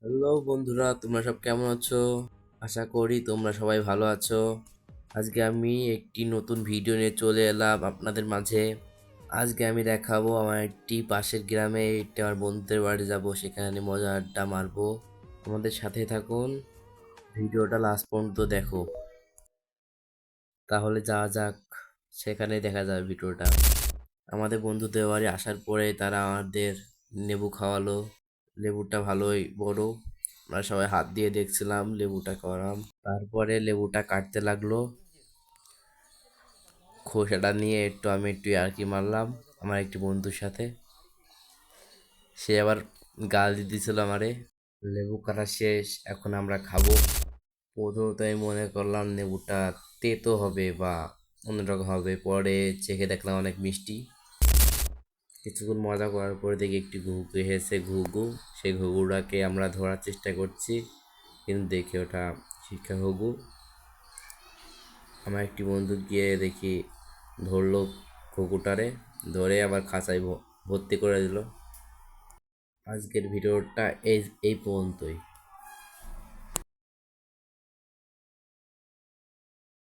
Hello বন্ধুরা, তোমরা সব কেমন আছো? আশা করি তোমরা সবাই ভালো আছো। আজকে আমি একটি নতুন ভিডিও নিয়ে চলে এলাম আপনাদের মাঝে। আজকে আমি দেখাবো আমার একটি পাশের গ্রামে একটি আমার বন্ধুদের বাড়ি যাব, সেখানে মজা আড্ডা মারবো। আমাদের সাথে থাকুন, ভিডিওটা লাস্ট পর্যন্ত দেখো। তাহলে যাওয়া যাক, সেখানে দেখা যাবে ভিডিওটা। আমাদের বন্ধুদের বাড়ি আসার পরে তারা আমাদের লেবু খাওয়ালো। লেবুটা ভালোই বড়, আমরা সবাই হাত দিয়ে দেখছিলাম লেবুটা করাম। তারপরে লেবুটা কাটতে লাগলো, খোসাটা নিয়ে আমি একটু ইয়ার্কি মারলাম আমার একটি বন্ধুর সাথে। সে আবার গাল দিয়ে দিছিল আমারে। লেবু কাটা শেষ, এখন আমরা খাবো। প্রথমত আমি মনে করলাম লেবুটা তেতো হবে বা অন্যরকম হবে, পরে চেখে দেখলাম অনেক মিষ্টি। কিছুক্ষণ মজা করার পরে দেখি একটি ঘুঘু এসেছে, ঘুঘু। সেই ঘুঘুটাকে আমরা ধরার চেষ্টা করছি, কিন্তু দেখি ওটা শিক্ষা ঘুঘু। আমার একটি বন্ধু গিয়ে দেখি ধরলো ঘুঘুটারে, ধরে আবার খাঁচায় ভর্তি করে দিল। আজকের ভিডিওটা এই এই পর্যন্তই।